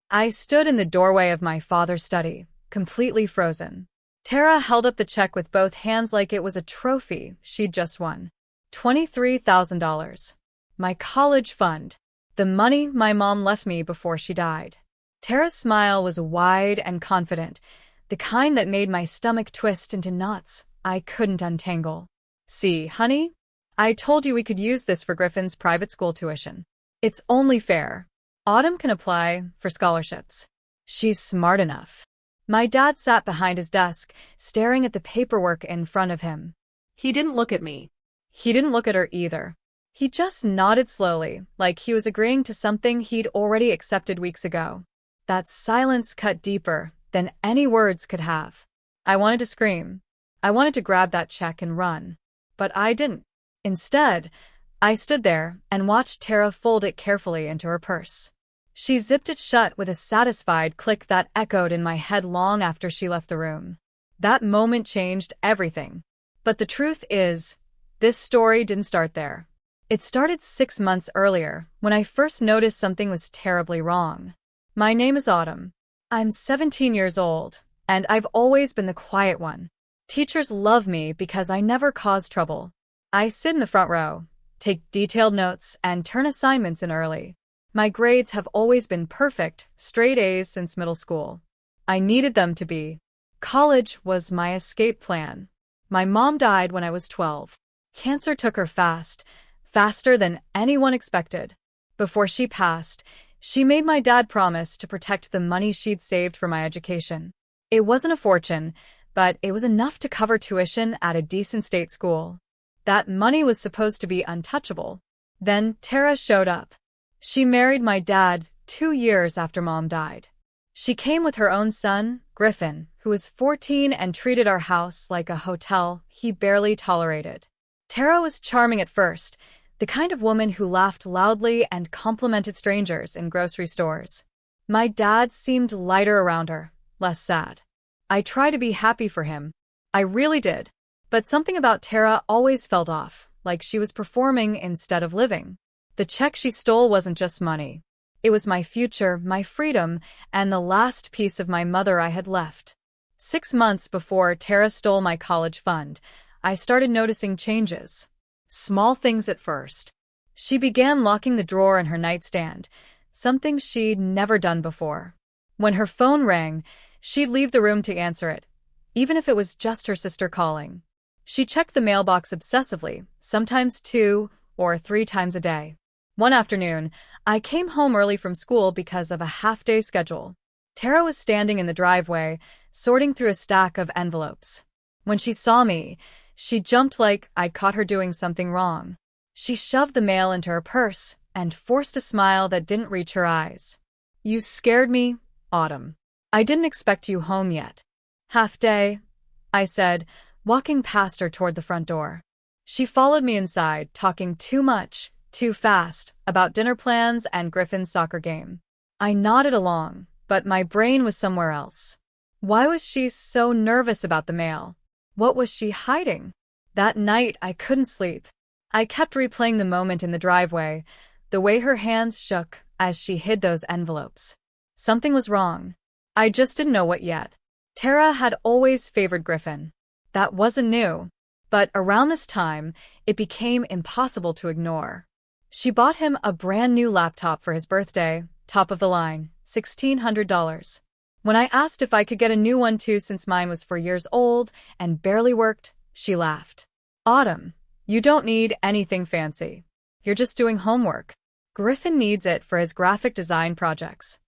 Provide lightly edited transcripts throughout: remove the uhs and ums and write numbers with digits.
I stood in the doorway of my father's study, completely frozen. Tara held up the check with both hands like it was a trophy she'd just won. $23,000. My college fund. The money my mom left me before she died. Tara's smile was wide and confident, the kind that made my stomach twist into knots I couldn't untangle. See, honey? I told you we could use this for Griffin's private school tuition. It's only fair. Autumn can apply for scholarships. She's smart enough. My dad sat behind his desk, staring at the paperwork in front of him. He didn't look at me. He didn't look at her either. He just nodded slowly, like he was agreeing to something he'd already accepted weeks ago. That silence cut deeper than any words could have. I wanted to scream. I wanted to grab that check and run. But I didn't. Instead, I stood there and watched Tara fold it carefully into her purse. She zipped it shut with a satisfied click that echoed in my head long after she left the room. That moment changed everything. But the truth is, this story didn't start there. It started 6 months earlier, when I first noticed something was terribly wrong. My name is Autumn. I'm 17 years old, and I've always been the quiet one. Teachers love me because I never cause trouble. I sit in the front row, take detailed notes, and turn assignments in early. My grades have always been perfect, straight A's since middle school. I needed them to be. College was my escape plan. My mom died when I was 12. Cancer took her fast, faster than anyone expected. Before she passed, she made my dad promise to protect the money she'd saved for my education. It wasn't a fortune, but it was enough to cover tuition at a decent state school. That money was supposed to be untouchable. Then Tara showed up. She married my dad 2 years after Mom died. She came with her own son, Griffin, who was 14 and treated our house like a hotel he barely tolerated. Tara was charming at first, the kind of woman who laughed loudly and complimented strangers in grocery stores. My dad seemed lighter around her, less sad. I tried to be happy for him. I really did. But something about Tara always felt off, like she was performing instead of living. The check she stole wasn't just money. It was my future, my freedom, and the last piece of my mother I had left. 6 months before Tara stole my college fund, I started noticing changes. Small things at first. She began locking the drawer in her nightstand, something she'd never done before. When her phone rang, she'd leave the room to answer it, even if it was just her sister calling. She checked the mailbox obsessively, sometimes 2 or 3 times a day. One afternoon, I came home early from school because of a half-day schedule. Tara was standing in the driveway, sorting through a stack of envelopes. When she saw me, she jumped like I'd caught her doing something wrong. She shoved the mail into her purse and forced a smile that didn't reach her eyes. "You scared me, Autumn. I didn't expect you home yet." "Half-day," I said, walking past her toward the front door. She followed me inside, talking too much, too fast, about dinner plans and Griffin's soccer game. I nodded along, but my brain was somewhere else. Why was she so nervous about the mail? What was she hiding? That night, I couldn't sleep. I kept replaying the moment in the driveway, the way her hands shook as she hid those envelopes. Something was wrong. I just didn't know what yet. Tara had always favored Griffin. That wasn't new. But around this time, it became impossible to ignore. She bought him a brand new laptop for his birthday, top of the line, $1,600. When I asked if I could get a new one too since mine was 4 years old and barely worked, she laughed. "Autumn, you don't need anything fancy. You're just doing homework. Griffin needs it for his graphic design projects."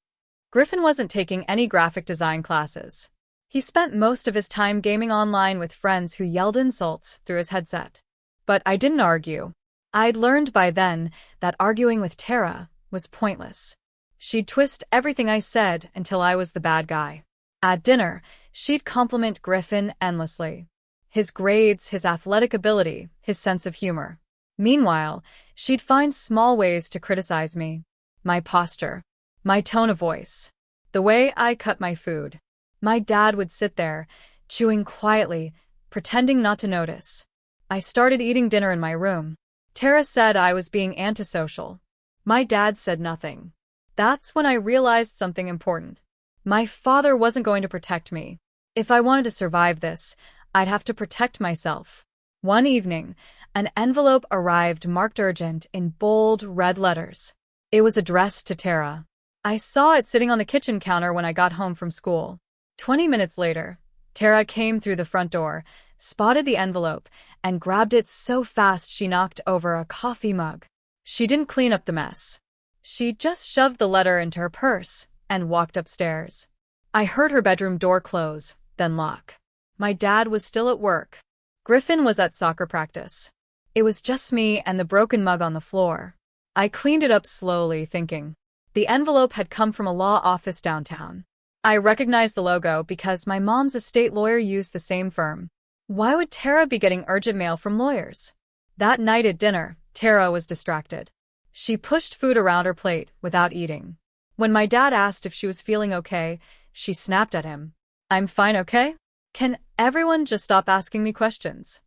Griffin wasn't taking any graphic design classes. He spent most of his time gaming online with friends who yelled insults through his headset. But I didn't argue. I'd learned by then that arguing with Tara was pointless. She'd twist everything I said until I was the bad guy. At dinner, she'd compliment Griffin endlessly. His grades, his athletic ability, his sense of humor. Meanwhile, she'd find small ways to criticize me. My posture, my tone of voice, the way I cut my food. My dad would sit there, chewing quietly, pretending not to notice. I started eating dinner in my room. Tara said I was being antisocial. My dad said nothing. That's when I realized something important. My father wasn't going to protect me. If I wanted to survive this, I'd have to protect myself. One evening, an envelope arrived marked urgent in bold red letters. It was addressed to Tara. I saw it sitting on the kitchen counter when I got home from school. 20 minutes later, Tara came through the front door, spotted the envelope, and grabbed it so fast she knocked over a coffee mug. She didn't clean up the mess. She just shoved the letter into her purse and walked upstairs. I heard her bedroom door close, then lock. My dad was still at work. Griffin was at soccer practice. It was just me and the broken mug on the floor. I cleaned it up slowly, thinking. The envelope had come from a law office downtown. I recognized the logo because my mom's estate lawyer used the same firm. Why would Tara be getting urgent mail from lawyers? That night at dinner, Tara was distracted. She pushed food around her plate without eating. When my dad asked if she was feeling okay, she snapped at him. "I'm fine, okay? Can everyone just stop asking me questions?"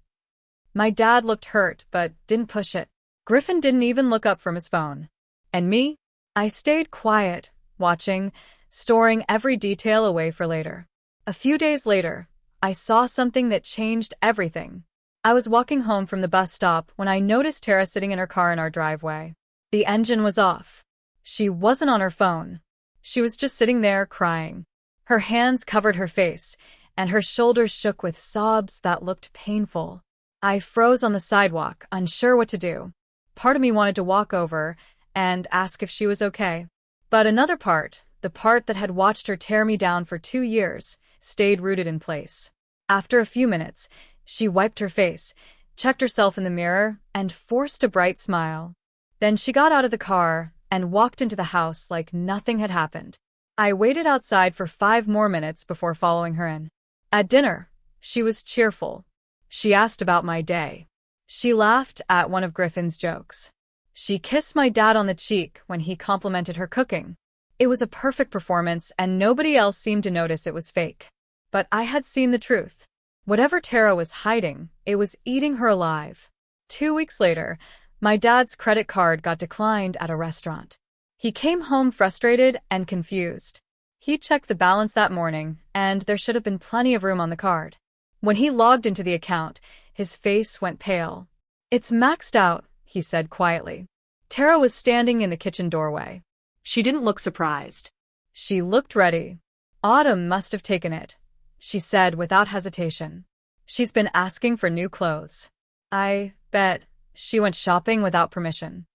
My dad looked hurt but didn't push it. Griffin didn't even look up from his phone. And me? I stayed quiet, watching, storing every detail away for later. A few days later, I saw something that changed everything. I was walking home from the bus stop when I noticed Tara sitting in her car in our driveway. The engine was off. She wasn't on her phone. She was just sitting there crying. Her hands covered her face, and her shoulders shook with sobs that looked painful. I froze on the sidewalk, unsure what to do. Part of me wanted to walk over and ask if she was okay. But another part, the part that had watched her tear me down for 2 years, stayed rooted in place. After a few minutes, she wiped her face, checked herself in the mirror, and forced a bright smile. Then she got out of the car and walked into the house like nothing had happened. I waited outside for 5 more minutes before following her in. At dinner, she was cheerful. She asked about my day. She laughed at one of Griffin's jokes. She kissed my dad on the cheek when he complimented her cooking. It was a perfect performance and nobody else seemed to notice it was fake. But I had seen the truth. Whatever Tara was hiding, it was eating her alive. 2 weeks later, my dad's credit card got declined at a restaurant. He came home frustrated and confused. He checked the balance that morning, and there should have been plenty of room on the card. When he logged into the account, his face went pale. "It's maxed out," he said quietly. Tara was standing in the kitchen doorway. She didn't look surprised. She looked ready. "Autumn must have taken it," she said without hesitation. "She's been asking for new clothes. I bet she went shopping without permission."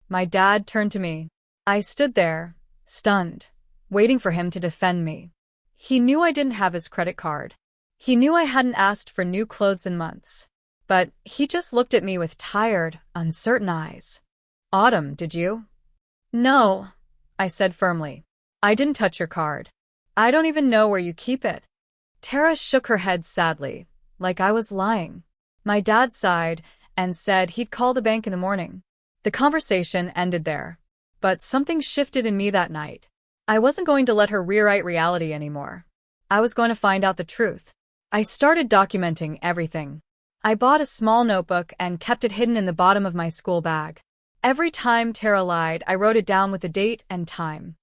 My dad turned to me. I stood there, stunned, waiting for him to defend me. He knew I didn't have his credit card. He knew I hadn't asked for new clothes in months. But he just looked at me with tired, uncertain eyes. "Autumn, did you?" "No," I said firmly. "I didn't touch your card. I don't even know where you keep it." Tara shook her head sadly, like I was lying. My dad sighed and said he'd call the bank in the morning. The conversation ended there. But something shifted in me that night. I wasn't going to let her rewrite reality anymore. I was going to find out the truth. I started documenting everything. I bought a small notebook and kept it hidden in the bottom of my school bag. Every time Tara lied, I wrote it down with the date and time.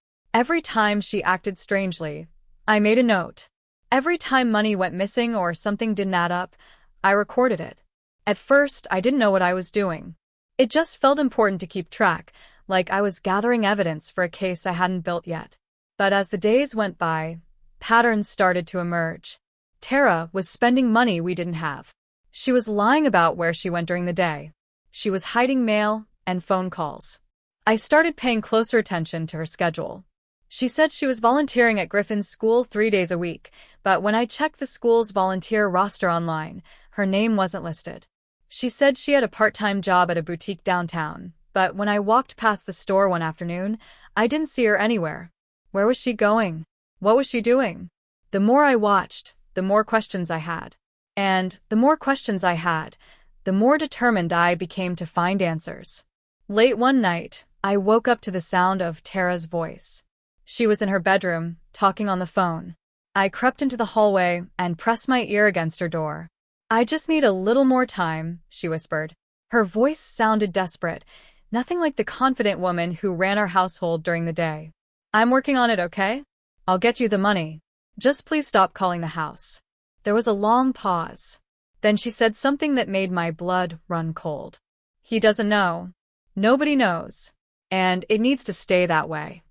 Every time she acted strangely, I made a note. Every time money went missing or something didn't add up, I recorded it. At first, I didn't know what I was doing. It just felt important to keep track, like I was gathering evidence for a case I hadn't built yet. But as the days went by, patterns started to emerge. Tara was spending money we didn't have. She was lying about where she went during the day. She was hiding mail and phone calls. I started paying closer attention to her schedule. She said she was volunteering at Griffin's school 3 days a week, but when I checked the school's volunteer roster online, her name wasn't listed. She said she had a part-time job at a boutique downtown, but when I walked past the store one afternoon, I didn't see her anywhere. Where was she going? What was she doing? The more I watched, the more questions I had. And the more questions I had, the more determined I became to find answers. Late one night, I woke up to the sound of Tara's voice. She was in her bedroom, talking on the phone. I crept into the hallway and pressed my ear against her door. "I just need a little more time," she whispered. Her voice sounded desperate, nothing like the confident woman who ran our household during the day. I'm working on it, okay? I'll get you the money. Just please stop calling the house. There was a long pause. Then she said something that made my blood run cold. He doesn't know. Nobody knows. And it needs to stay that way.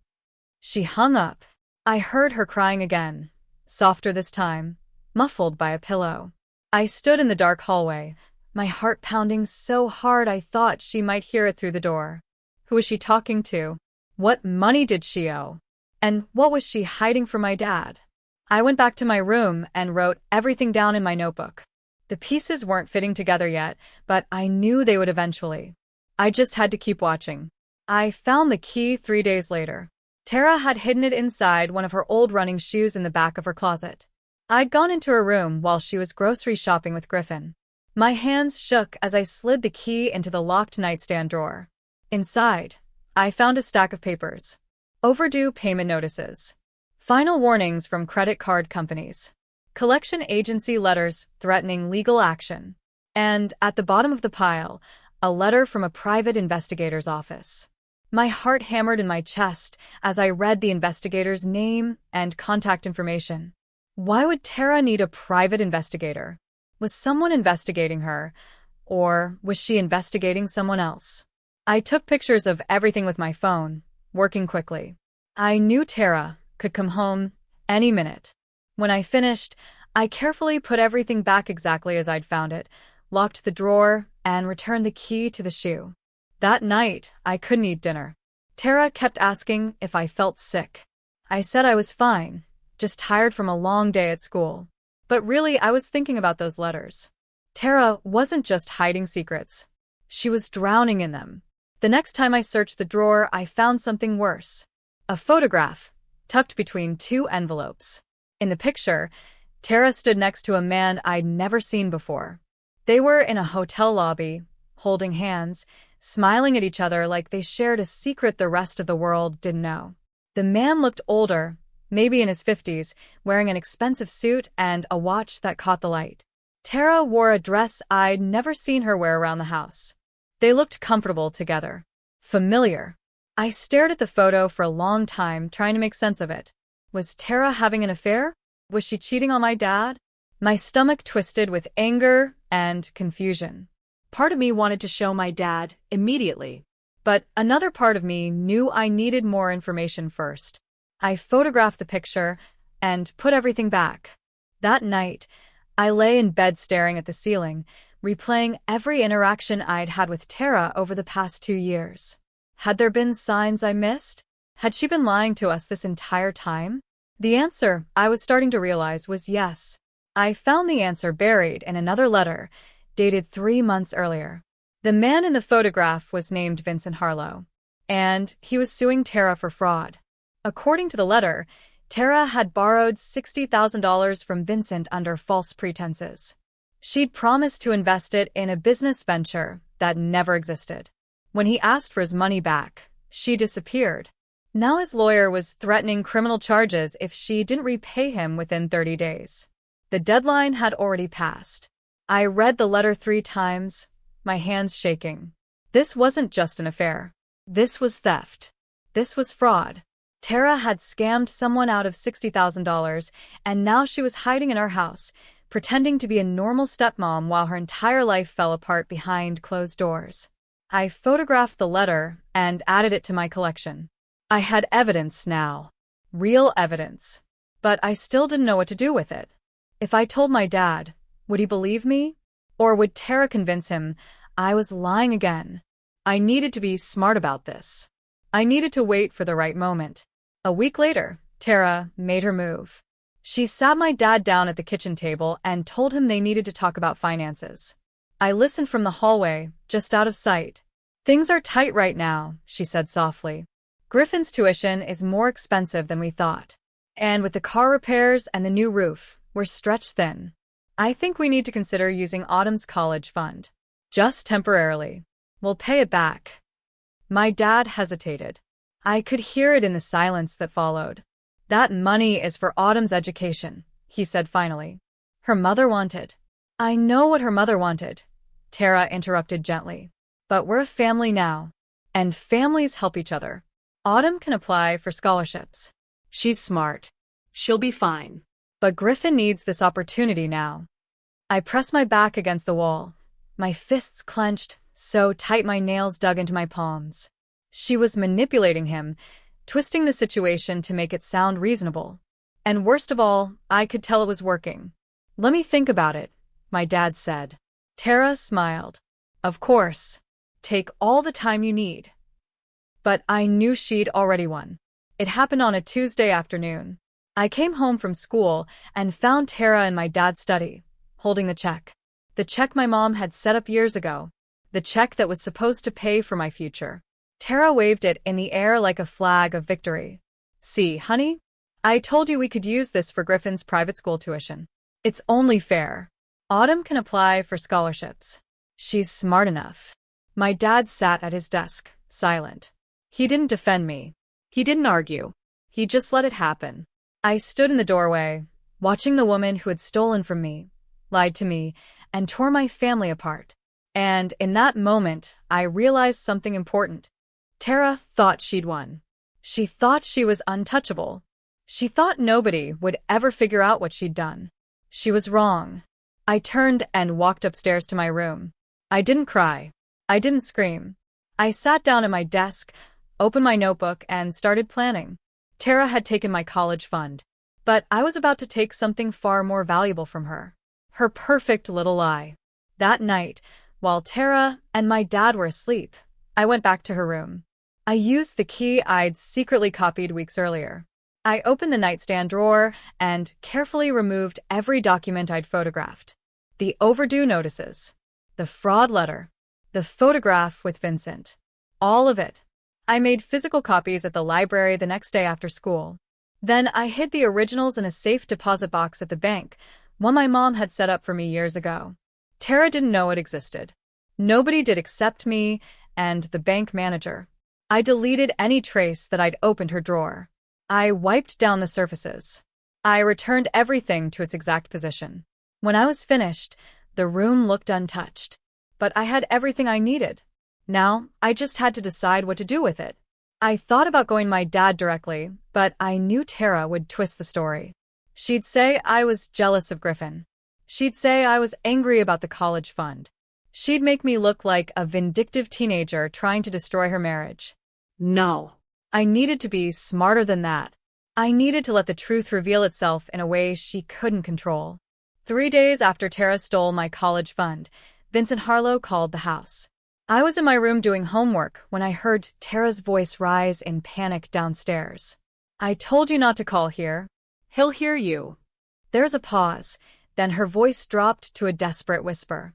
She hung up. I heard her crying again, softer this time, muffled by a pillow. I stood in the dark hallway, my heart pounding so hard I thought she might hear it through the door. Who was she talking to? What money did she owe? And what was she hiding from my dad? I went back to my room and wrote everything down in my notebook. The pieces weren't fitting together yet, but I knew they would eventually. I just had to keep watching. I found the key 3 days later. Tara had hidden it inside one of her old running shoes in the back of her closet. I'd gone into her room while she was grocery shopping with Griffin. My hands shook as I slid the key into the locked nightstand drawer. Inside, I found a stack of papers. Overdue payment notices. Final warnings from credit card companies. Collection agency letters threatening legal action. And at the bottom of the pile, a letter from a private investigator's office. My heart hammered in my chest as I read the investigator's name and contact information. Why would Tara need a private investigator? Was someone investigating her, or was she investigating someone else? I took pictures of everything with my phone, working quickly. I knew Tara could come home any minute. When I finished, I carefully put everything back exactly as I'd found it, locked the drawer, and returned the key to the shoe. That night, I couldn't eat dinner. Tara kept asking if I felt sick. I said I was fine, just tired from a long day at school. But really, I was thinking about those letters. Tara wasn't just hiding secrets. She was drowning in them. The next time I searched the drawer, I found something worse. A photograph, tucked between 2 envelopes. In the picture, Tara stood next to a man I'd never seen before. They were in a hotel lobby, holding hands, smiling at each other like they shared a secret the rest of the world didn't know. The man looked older, maybe in his 50s, wearing an expensive suit and a watch that caught the light. Tara wore a dress I'd never seen her wear around the house. They looked comfortable together. Familiar. I stared at the photo for a long time, trying to make sense of it. Was Tara having an affair? Was she cheating on my dad? My stomach twisted with anger and confusion. Part of me wanted to show my dad immediately, but another part of me knew I needed more information first. I photographed the picture and put everything back. That night, I lay in bed staring at the ceiling, replaying every interaction I'd had with Tara over the past 2 years. Had there been signs I missed? Had she been lying to us this entire time? The answer, I was starting to realize, was yes. I found the answer buried in another letter, dated 3 months earlier. The man in the photograph was named Vincent Harlow, and he was suing Tara for fraud. According to the letter, Tara had borrowed $60,000 from Vincent under false pretenses. She'd promised to invest it in a business venture that never existed. When he asked for his money back, she disappeared. Now his lawyer was threatening criminal charges if she didn't repay him within 30 days. The deadline had already passed. I read the letter 3 times, my hands shaking. This wasn't just an affair. This was theft. This was fraud. Tara had scammed someone out of $60,000, and now she was hiding in our house, pretending to be a normal stepmom while her entire life fell apart behind closed doors. I photographed the letter and added it to my collection. I had evidence now. Real evidence. But I still didn't know what to do with it. If I told my dad, would he believe me? Or would Tara convince him I was lying again? I needed to be smart about this. I needed to wait for the right moment. A week later, Tara made her move. She sat my dad down at the kitchen table and told him they needed to talk about finances. I listened from the hallway, just out of sight. Things are tight right now, she said softly. Griffin's tuition is more expensive than we thought. And with the car repairs and the new roof, we're stretched thin. I think we need to consider using Autumn's college fund. Just temporarily. We'll pay it back. My dad hesitated. I could hear it in the silence that followed. That money is for Autumn's education, he said finally. Her mother wanted. I know what her mother wanted, Tara interrupted gently. But we're a family now. And families help each other. Autumn can apply for scholarships. She's smart. She'll be fine. But Griffin needs this opportunity now. I pressed my back against the wall, my fists clenched, so tight my nails dug into my palms. She was manipulating him, twisting the situation to make it sound reasonable. And worst of all, I could tell it was working. "Let me think about it," my dad said. Tara smiled. "Of course. Take all the time you need." But I knew she'd already won. It happened on a Tuesday afternoon. I came home from school and found Tara in my dad's study, holding the check. The check my mom had set up years ago. The check that was supposed to pay for my future. Tara waved it in the air like a flag of victory. "See, honey? I told you we could use this for Griffin's private school tuition. It's only fair. Autumn can apply for scholarships. She's smart enough." My dad sat at his desk, silent. He didn't defend me. He didn't argue. He just let it happen. I stood in the doorway, watching the woman who had stolen from me, lied to me, and tore my family apart. And in that moment, I realized something important. Tara thought she'd won. She thought she was untouchable. She thought nobody would ever figure out what she'd done. She was wrong. I turned and walked upstairs to my room. I didn't cry. I didn't scream. I sat down at my desk, opened my notebook, and started planning. Tara had taken my college fund, but I was about to take something far more valuable from her. Her perfect little lie. That night, while Tara and my dad were asleep, I went back to her room. I used the key I'd secretly copied weeks earlier. I opened the nightstand drawer and carefully removed every document I'd photographed. The overdue notices, the fraud letter, the photograph with Vincent. All of it. I made physical copies at the library the next day after school. Then I hid the originals in a safe deposit box at the bank, one my mom had set up for me years ago. Tara didn't know it existed. Nobody did except me and the bank manager. I deleted any trace that I'd opened her drawer. I wiped down the surfaces. I returned everything to its exact position. When I was finished, the room looked untouched. But I had everything I needed. Now, I just had to decide what to do with it. I thought about going to my dad directly, but I knew Tara would twist the story. She'd say I was jealous of Griffin. She'd say I was angry about the college fund. She'd make me look like a vindictive teenager trying to destroy her marriage. No. I needed to be smarter than that. I needed to let the truth reveal itself in a way she couldn't control. 3 days after Tara stole my college fund, Vincent Harlow called the house. I was in my room doing homework when I heard Tara's voice rise in panic downstairs. "I told you not to call here." He'll hear you. There's a pause, then her voice dropped to a desperate whisper.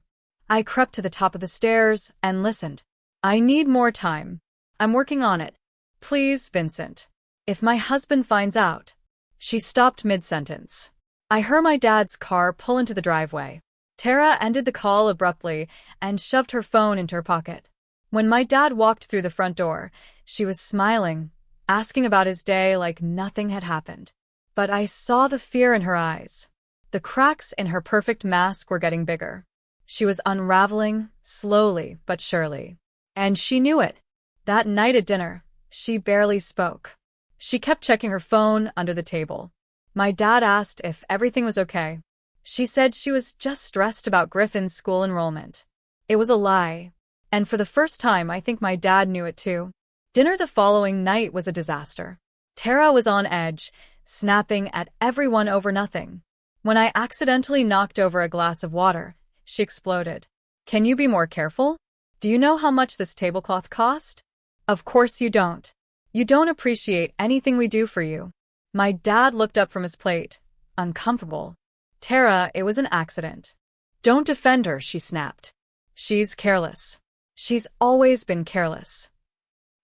I crept to the top of the stairs and listened. "I need more time. I'm working on it. Please, Vincent. If my husband finds out." She stopped mid-sentence. I heard my dad's car pull into the driveway. Tara ended the call abruptly and shoved her phone into her pocket. When my dad walked through the front door, she was smiling, asking about his day like nothing had happened. But I saw the fear in her eyes. The cracks in her perfect mask were getting bigger. She was unraveling, slowly but surely. And she knew it. That night at dinner, she barely spoke. She kept checking her phone under the table. My dad asked if everything was okay. She said she was just stressed about Griffin's school enrollment. It was a lie. And for the first time, I think my dad knew it too. Dinner the following night was a disaster. Tara was on edge, snapping at everyone over nothing. When I accidentally knocked over a glass of water, she exploded. "Can you be more careful? Do you know how much this tablecloth cost? Of course you don't. You don't appreciate anything we do for you." My dad looked up from his plate, uncomfortable. "Tara, it was an accident." "Don't defend her," she snapped. "She's careless. She's always been careless."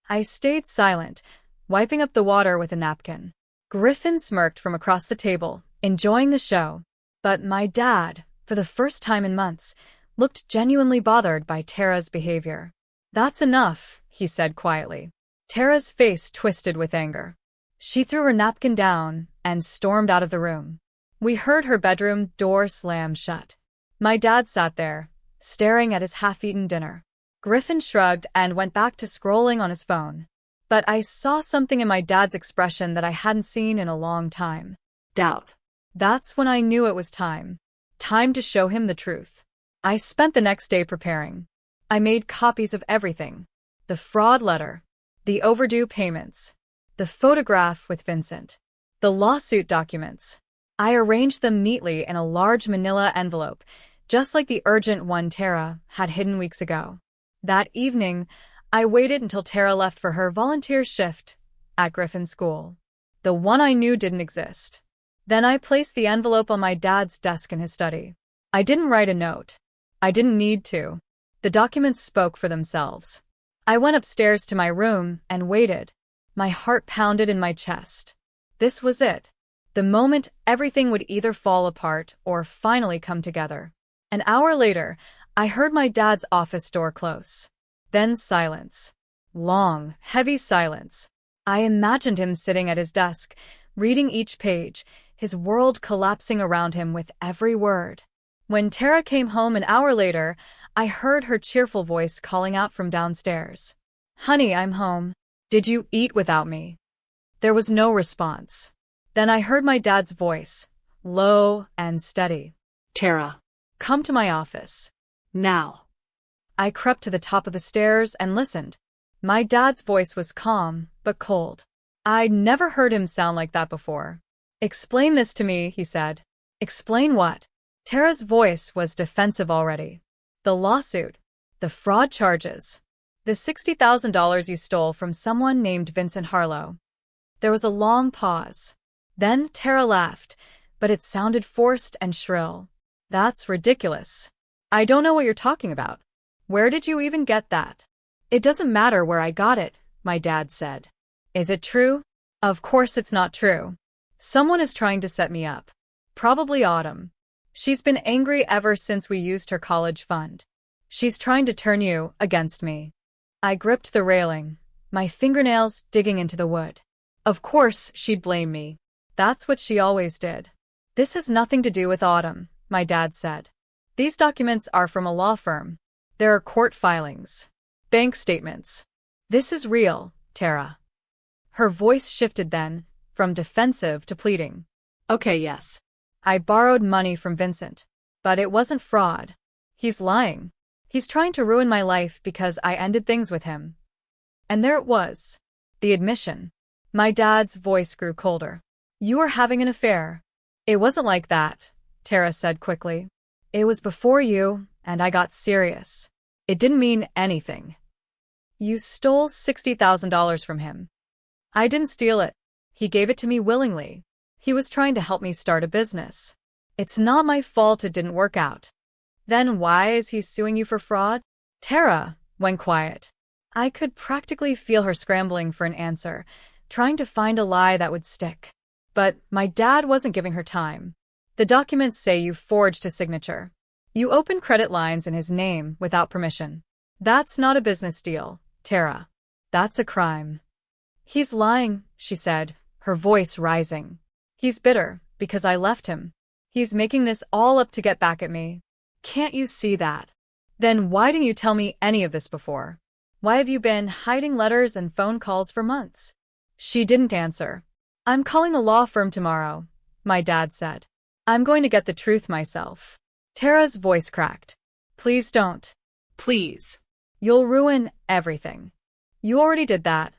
I stayed silent, wiping up the water with a napkin. Griffin smirked from across the table, enjoying the show. But my dad, for the first time in months, looked genuinely bothered by Tara's behavior. "That's enough," he said quietly. Tara's face twisted with anger. She threw her napkin down and stormed out of the room. We heard her bedroom door slam shut. My dad sat there, staring at his half-eaten dinner. Griffin shrugged and went back to scrolling on his phone. But I saw something in my dad's expression that I hadn't seen in a long time. Doubt. That's when I knew it was time. Time to show him the truth. I spent the next day preparing. I made copies of everything. The fraud letter, the overdue payments, the photograph with Vincent, the lawsuit documents. I arranged them neatly in a large manila envelope, just like the urgent one Tara had hidden weeks ago. That evening, I waited until Tara left for her volunteer shift at Griffin School, the one I knew didn't exist. Then I placed the envelope on my dad's desk in his study. I didn't write a note. I didn't need to. The documents spoke for themselves. I went upstairs to my room and waited. My heart pounded in my chest. This was it. The moment everything would either fall apart or finally come together. An hour later, I heard my dad's office door close. Then silence. Long, heavy silence. I imagined him sitting at his desk, reading each page, his world collapsing around him with every word. When Tara came home an hour later, I heard her cheerful voice calling out from downstairs. "Honey, I'm home. Did you eat without me?" There was no response. Then I heard my dad's voice, low and steady. Tara. "Come to my office." Now. I crept to the top of the stairs and listened. My dad's voice was calm, but cold. I'd never heard him sound like that before. "Explain this to me," he said. "Explain what?" Tara's voice was defensive already. "The lawsuit. The fraud charges. The $60,000 you stole from someone named Vincent Harlow." There was a long pause. Then Tara laughed, but it sounded forced and shrill. "That's ridiculous. I don't know what you're talking about. Where did you even get that?" "It doesn't matter where I got it," my dad said. "Is it true?" "Of course it's not true. Someone is trying to set me up. Probably Autumn. She's been angry ever since we used her college fund. She's trying to turn you against me." I gripped the railing, my fingernails digging into the wood. Of course she'd blame me. That's what she always did. "This has nothing to do with Autumn," my dad said. "These documents are from a law firm. There are court filings, bank statements. This is real, Tara." Her voice shifted then, from defensive to pleading. Okay, yes. "I borrowed money from Vincent. But it wasn't fraud. He's lying. He's trying to ruin my life because I ended things with him." And there it was. The admission. My dad's voice grew colder. "You were having an affair." "It wasn't like that," Tara said quickly. "It was before you, and I got serious. It didn't mean anything." "You stole $60,000 from him." "I didn't steal it. He gave it to me willingly. He was trying to help me start a business. It's not my fault it didn't work out." "Then why is he suing you for fraud?" Tara went quiet. I could practically feel her scrambling for an answer, trying to find a lie that would stick. But my dad wasn't giving her time. "The documents say you forged his signature. You opened credit lines in his name without permission. That's not a business deal, Tara. That's a crime." "He's lying," she said, her voice rising. "He's bitter because I left him. He's making this all up to get back at me. Can't you see that? Then why didn't you tell me any of this before? Why have you been hiding letters and phone calls for months?" She didn't answer. "I'm calling the law firm tomorrow," my dad said. "I'm going to get the truth myself." Tara's voice cracked. "Please don't." Please. "You'll ruin everything." "You already did that,"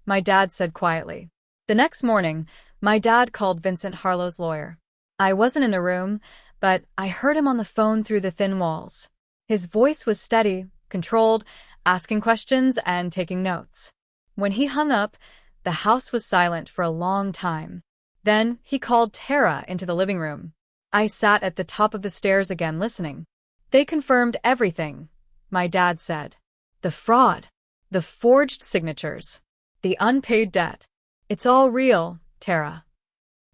my dad said quietly. The next morning, my dad called Vincent Harlow's lawyer. I wasn't in the room, but I heard him on the phone through the thin walls. His voice was steady, controlled, asking questions and taking notes. When he hung up, the house was silent for a long time. Then he called Tara into the living room. I sat at the top of the stairs again listening. "They confirmed everything," my dad said. "The fraud, the forged signatures, the unpaid debt. It's all real, Tara."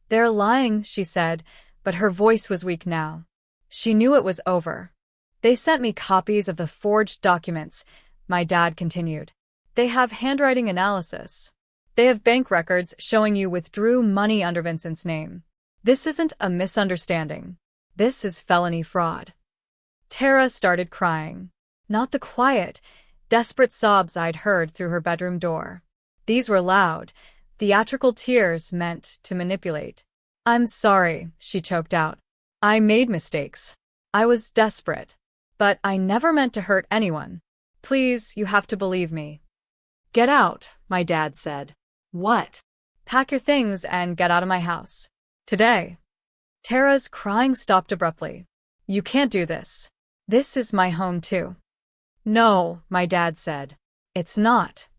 "They're lying," she said, but her voice was weak now. She knew it was over. "They sent me copies of the forged documents," my dad continued. "They have handwriting analysis. They have bank records showing you withdrew money under Vincent's name. This isn't a misunderstanding. This is felony fraud." Tara started crying. Not the quiet, desperate sobs I'd heard through her bedroom door. These were loud, theatrical tears meant to manipulate. "I'm sorry," she choked out. "I made mistakes. I was desperate. But I never meant to hurt anyone. Please, you have to believe me." Get out, my dad said. What? "Pack your things and get out of my house. Today." Tara's crying stopped abruptly. "You can't do this. This is my home too." "No," my dad said. "It's not."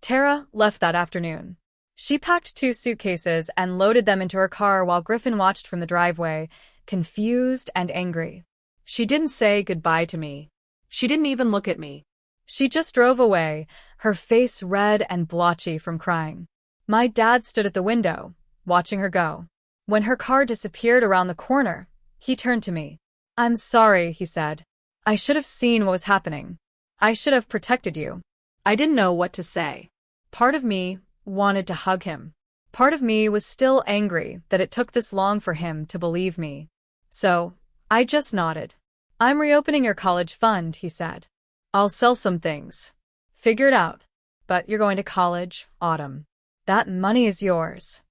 Tara left that afternoon. She packed 2 suitcases and loaded them into her car while Griffin watched from the driveway, confused and angry. She didn't say goodbye to me. She didn't even look at me. She just drove away, her face red and blotchy from crying. My dad stood at the window, watching her go. When her car disappeared around the corner, he turned to me. "I'm sorry," he said. "I should have seen what was happening. I should have protected you." I didn't know what to say. Part of me wanted to hug him. Part of me was still angry that it took this long for him to believe me. So, I just nodded. "I'm reopening your college fund," he said. "I'll sell some things. Figure it out. But you're going to college, Autumn. That money is yours."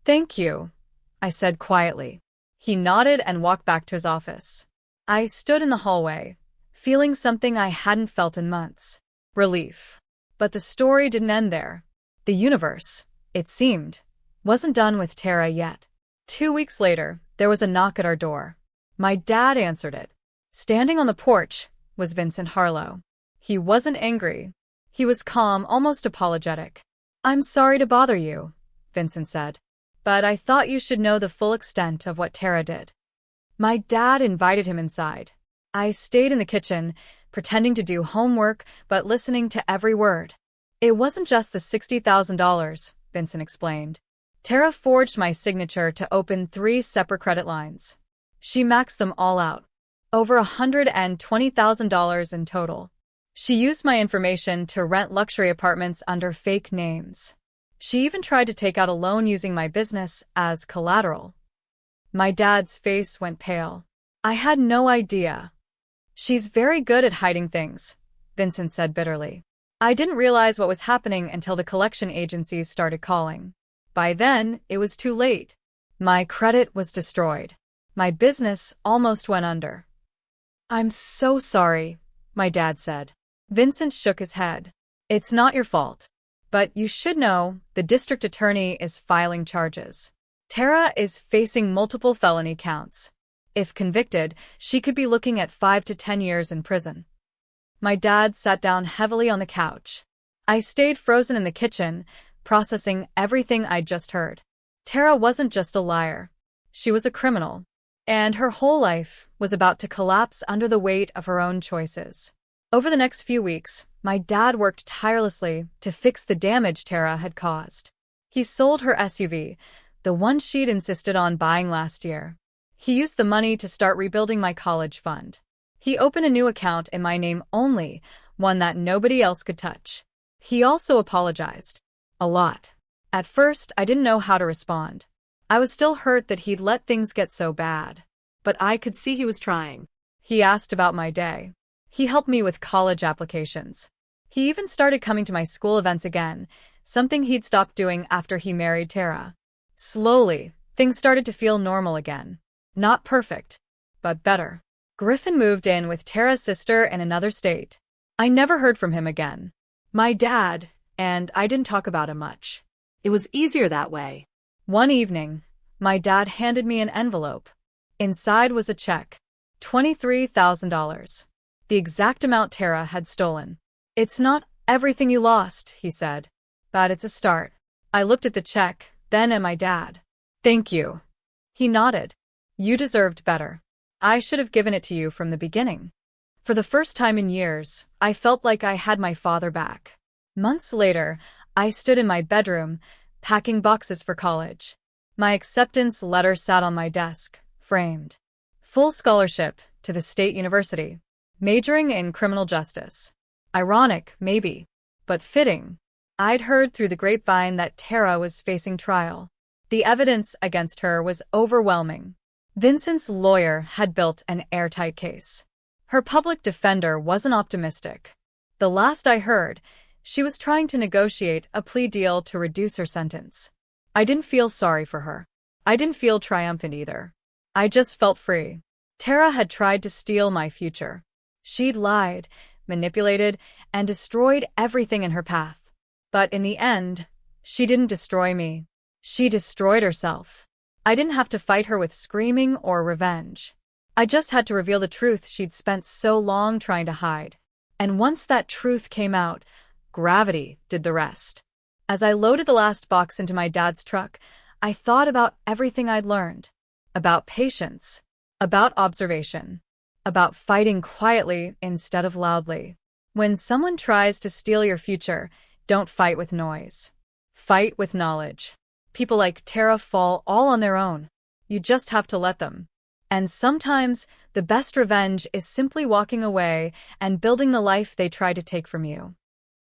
"Thank you," I said quietly. He nodded and walked back to his office. I stood in the hallway, feeling something I hadn't felt in months. Relief. But the story didn't end there. The universe, it seemed, wasn't done with Tara yet. 2 weeks later, there was a knock at our door. My dad answered it. Standing on the porch was Vincent Harlow. He wasn't angry. He was calm, almost apologetic. "I'm sorry to bother you," Vincent said, "but I thought you should know the full extent of what Tara did." My dad invited him inside. I stayed in the kitchen, pretending to do homework, but listening to every word. "It wasn't just the $60,000, Vincent explained. Tara forged my signature to open 3 separate credit lines. She maxed them all out. Over $120,000 in total. She used my information to rent luxury apartments under fake names. She even tried to take out a loan using my business as collateral." My dad's face went pale. "I had no idea." "She's very good at hiding things," Vincent said bitterly. "I didn't realize what was happening until the collection agencies started calling. By then, it was too late. My credit was destroyed. My business almost went under." "I'm so sorry," my dad said. Vincent shook his head. "It's not your fault. But you should know, the district attorney is filing charges. Tara is facing multiple felony counts. If convicted, she could be looking at 5 to 10 years in prison." My dad sat down heavily on the couch. I stayed frozen in the kitchen, processing everything I'd just heard. Tara wasn't just a liar. She was a criminal. And her whole life was about to collapse under the weight of her own choices. Over the next few weeks, my dad worked tirelessly to fix the damage Tara had caused. He sold her SUV, the one she'd insisted on buying last year. He used the money to start rebuilding my college fund. He opened a new account in my name only, one that nobody else could touch. He also apologized. A lot. At first, I didn't know how to respond. I was still hurt that he'd let things get so bad. But I could see he was trying. He asked about my day. He helped me with college applications. He even started coming to my school events again, something he'd stopped doing after he married Tara. Slowly, things started to feel normal again. Not perfect, but better. Griffin moved in with Tara's sister in another state. I never heard from him again. My dad and I didn't talk about him much. It was easier that way. One evening, my dad handed me an envelope. Inside was a check. $23,000. The exact amount Tara had stolen. "It's not everything you lost," he said, "but it's a start." I looked at the check, then at my dad. "Thank you." He nodded. "You deserved better. I should have given it to you from the beginning." For the first time in years, I felt like I had my father back. Months later, I stood in my bedroom, packing boxes for college. My acceptance letter sat on my desk, framed. Full scholarship to the state university, majoring in criminal justice. Ironic, maybe, but fitting. I'd heard through the grapevine that Tara was facing trial. The evidence against her was overwhelming. Vincent's lawyer had built an airtight case. Her public defender wasn't optimistic. The last I heard, She was trying to negotiate a plea deal to reduce her sentence. I didn't feel sorry for her. I didn't feel triumphant either. I just felt free. Tara had tried to steal my future. She'd lied, manipulated, and destroyed everything in her path. But in the end, she didn't destroy me. She destroyed herself. I didn't have to fight her with screaming or revenge. I just had to reveal the truth she'd spent so long trying to hide. And once that truth came out, gravity did the rest. As I loaded the last box into my dad's truck, I thought about everything I'd learned. About patience. About observation. About fighting quietly instead of loudly. When someone tries to steal your future, don't fight with noise. Fight with knowledge. People like Tara fall all on their own. You just have to let them. And sometimes, the best revenge is simply walking away and building the life they tried to take from you.